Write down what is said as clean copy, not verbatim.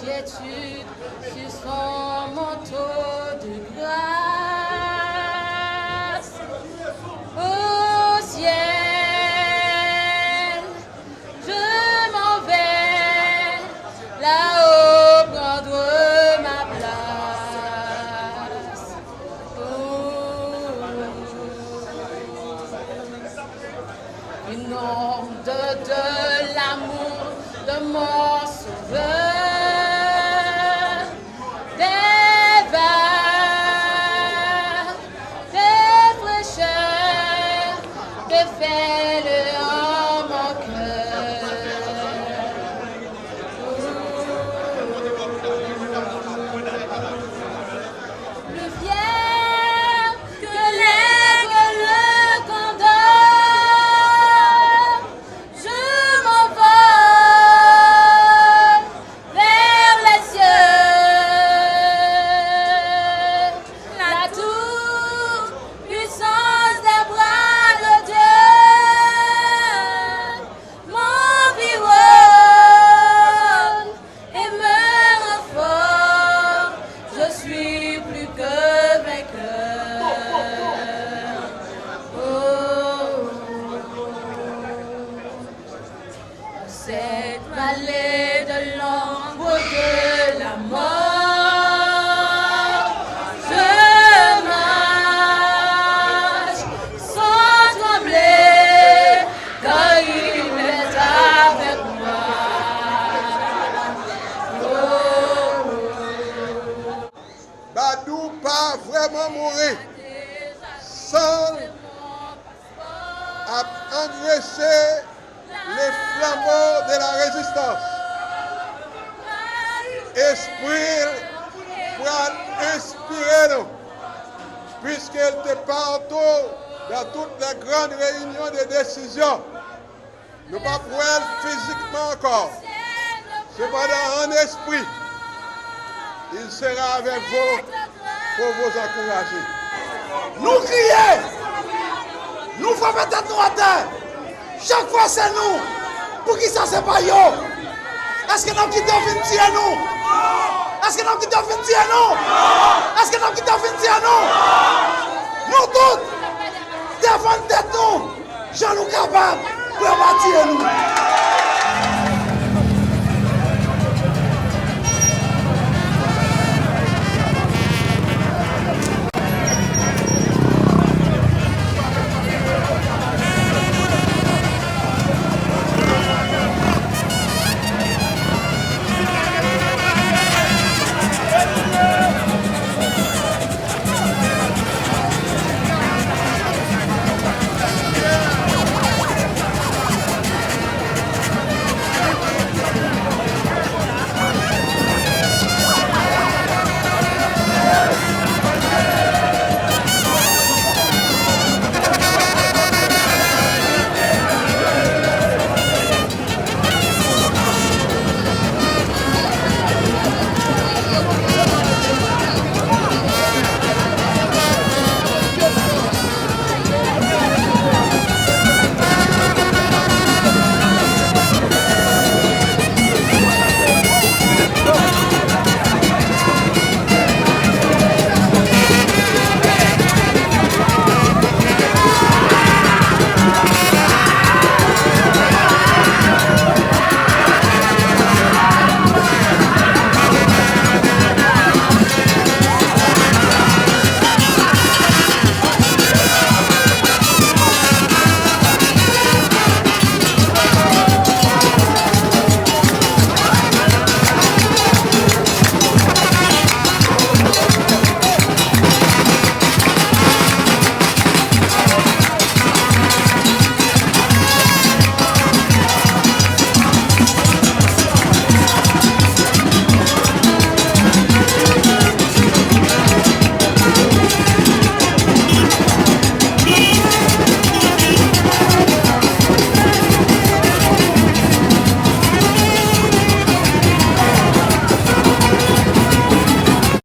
quiétude sur son manteau de grâce. Au ciel, je m'en vais, là-haut prendre ma place. Une onde de l'amour de mon sauveur, des vagues, des fraîcheurs, des fêles en mon cœur. Plus fier que l'aigle le condor, je m'envole vers les cieux. La toute-puissance des bras de Dieu m'environne et me rend fort. Je suis plus que vainqueur. Cette vallée de l'ombre de la mort, je marche sans trembler, car il est avec moi. Badou pas vraiment mourir sans engraisser les flambeaux de la résistance. Esprit pour inspirer nous, puisqu'elle était partout dans toutes les grandes réunions de décision. Nous ne pouvons pas voir physiquement encore. Cependant, en esprit, il sera avec vous pour vous encourager. Nous crier, nous frappons tête nous à terre. Chaque fois c'est nous. Pour qui ça c'est pas yo? Est-ce que nous quittons fin tirer nous? Est-ce que nous quittons fin tirer nous? Est-ce que nous quittons fin tirer nous? Nous tous, défendre tête nous. Jean nous capables pour bâtir nous.